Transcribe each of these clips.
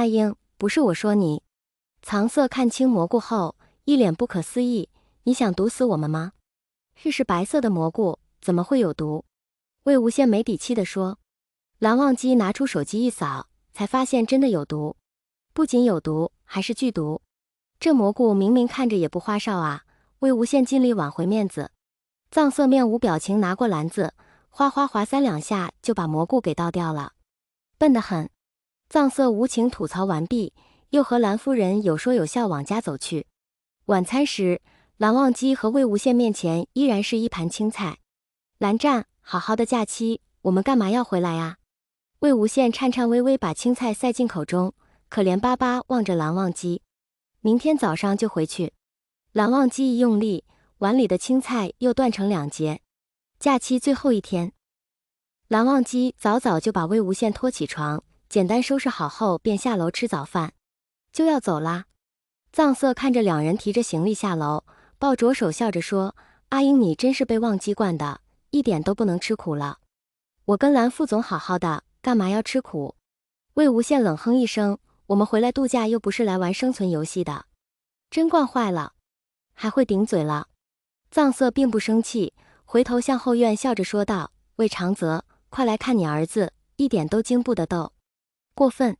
英，不是我说你。藏色看清蘑菇后，一脸不可思议，你想毒死我们吗？是白色的蘑菇，怎么会有毒？魏无羡没底气地说。蓝忘机拿出手机一扫，才发现真的有毒，不仅有毒，还是剧毒。这蘑菇明明看着也不花哨啊！魏无羡尽力挽回面子。藏色面无表情拿过篮子，哗哗哗3、2下就把蘑菇给倒掉了。笨得很。藏色无情吐槽完毕，又和蓝夫人有说有笑往家走去。晚餐时，蓝忘机和魏无羡面前依然是一盘青菜。蓝湛，好好的假期，我们干嘛要回来呀？魏无羡颤颤巍巍把青菜塞进口中，可怜巴巴望着蓝忘机。明天早上就回去。蓝忘机一用力，碗里的青菜又断成2截。假期最后一天，蓝忘机早早就把魏无羡拖起床，简单收拾好后便下楼吃早饭。就要走啦。藏色看着2人提着行李下楼，抱着手笑着说：“阿英，你真是被忘机惯的，一点都不能吃苦了。我跟蓝副总好好的，干嘛要吃苦？”魏无羡冷哼一声：“我们回来度假又不是来玩生存游戏的。”真惯坏了，还会顶嘴了。藏色并不生气，回头向后院笑着说道：“魏长泽，快来看你儿子，一点都经不得逗。”过分。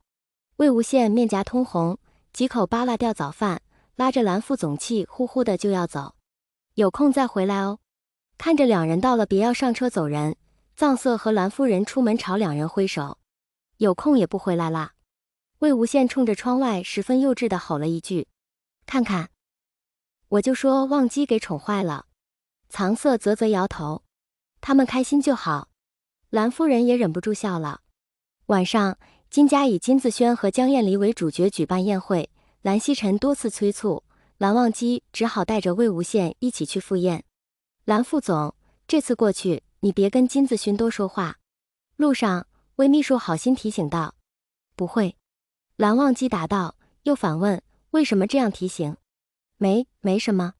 魏无羡面颊通红，几口扒拉掉早饭，拉着蓝副总气呼呼的就要走。有空再回来哦。看着2人到了，别要上车走人。藏色和蓝夫人出门朝2人挥手：“有空也不回来啦。”魏无羡冲着窗外十分幼稚的吼了一句：“看看，我就说忘机给宠坏了。”藏色啧啧摇头：“他们开心就好。”蓝夫人也忍不住笑了。晚上，金家以金子轩和江厌离为主角举办宴会，蓝曦臣多次催促，蓝忘机只好带着魏无羡一起去赴宴。蓝副总，这次过去，你别跟金子勋多说话。路上，魏秘书好心提醒道。不会。蓝忘机答道，又反问，为什么这样提醒？没什么。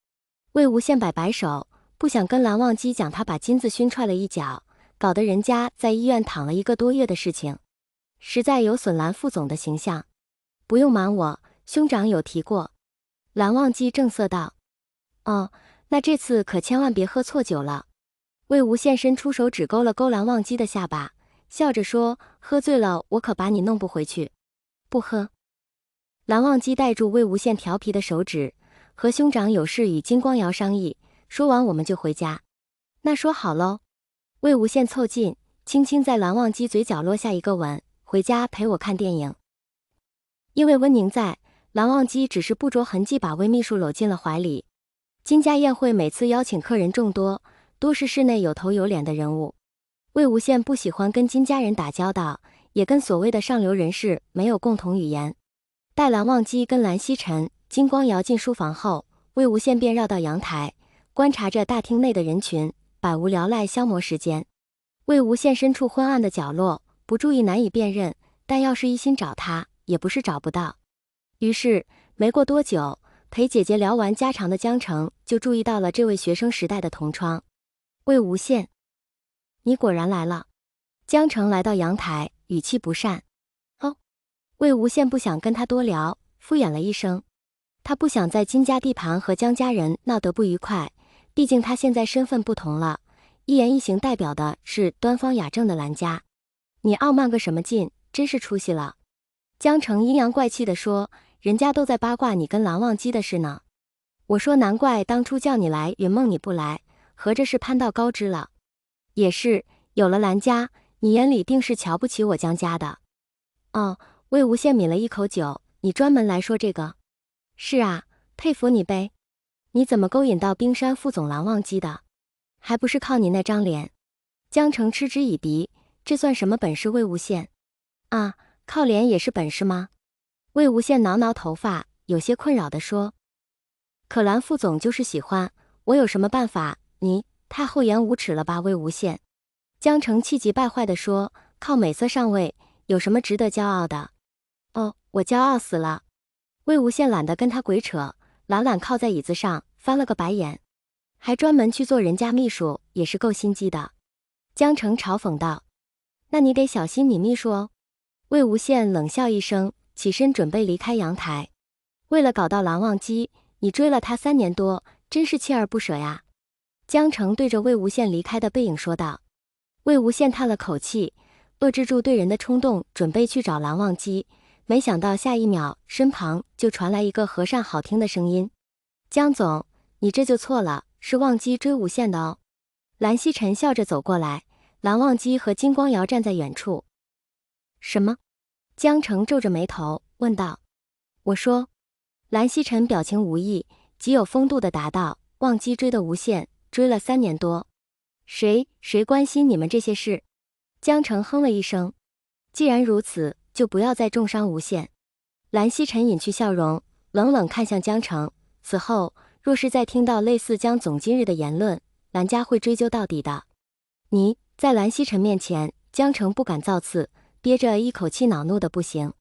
魏无羡摆摆手，不想跟蓝忘机讲他把金子勋踹了一脚，搞得人家在医院躺了1个多月的事情。实在有损蓝副总的形象。不用瞒我，兄长有提过。蓝忘机正色道。哦，那这次可千万别喝错酒了。魏无羡伸出手指勾了勾蓝忘机的下巴，笑着说，喝醉了我可把你弄不回去。不喝。蓝忘机带住魏无羡调皮的手指，和兄长有事与金光瑶商议，说完我们就回家。那说好喽。魏无羡凑近，轻轻在蓝忘机嘴角落下一个吻。回家陪我看电影。因为温宁在，蓝忘机只是不着痕迹把魏秘书搂进了怀里。金家宴会每次邀请客人众多，多是室内有头有脸的人物。魏无羡不喜欢跟金家人打交道，也跟所谓的上流人士没有共同语言。待蓝忘机跟蓝曦臣、金光瑶进书房后，魏无羡便绕到阳台，观察着大厅内的人群，百无聊赖消磨时间。魏无羡身处昏暗的角落，不注意难以辨认，但要是一心找他，也不是找不到。于是没过多久，陪姐姐聊完家常的江澄就注意到了这位学生时代的同窗。魏无羡，你果然来了。江澄来到阳台，语气不善。哦。魏无羡不想跟他多聊，敷衍了一声。他不想在金家地盘和江家人闹得不愉快，毕竟他现在身份不同了，一言一行代表的是端方雅正的蓝家。你傲慢个什么劲，真是出息了。江澄阴阳怪气地说，人家都在八卦你跟蓝忘机的事呢。我说难怪当初叫你来云梦你不来，合着是攀到高枝了。也是，有了蓝家，你眼里定是瞧不起我江家的。哦，魏无羡抿了一口酒，你专门来说这个？是啊，佩服你呗。你怎么勾引到冰山副总蓝忘机的？还不是靠你那张脸。江澄嗤之以鼻，这算什么本事？魏无羡啊，靠脸也是本事吗？魏无羡挠挠头发，有些困扰地说。可蓝副总就是喜欢，我有什么办法？你太厚颜无耻了吧，魏无羡。江澄气急败坏地说，靠美色上位，有什么值得骄傲的？哦，我骄傲死了。魏无羡懒得跟他鬼扯，懒懒靠在椅子上，翻了个白眼。还专门去做人家秘书，也是够心机的。江澄嘲讽道。那你得小心你秘书哦。魏无羡冷笑一声，起身准备离开阳台。为了搞到蓝忘机，你追了他3年多，真是锲而不舍呀。江澄对着魏无羡离开的背影说道。魏无羡叹了口气，遏制住对人的冲动，准备去找蓝忘机，没想到下一秒，身旁就传来一个和善好听的声音：江总，你这就错了，是忘机追无羡的哦。蓝曦臣笑着走过来，蓝忘机和金光瑶站在远处。什么？江澄皱着眉头问道。我说。蓝曦臣表情无意，极有风度地答道：忘机追的无羡，追了3年多。谁关心你们这些事？江澄哼了一声。既然如此，就不要再重伤无羡。蓝曦臣隐去笑容，冷冷看向江澄。此后，若是再听到类似江总今日的言论，蓝家会追究到底的。你在蓝曦臣面前，江澄不敢造次，憋着一口气恼怒的不行。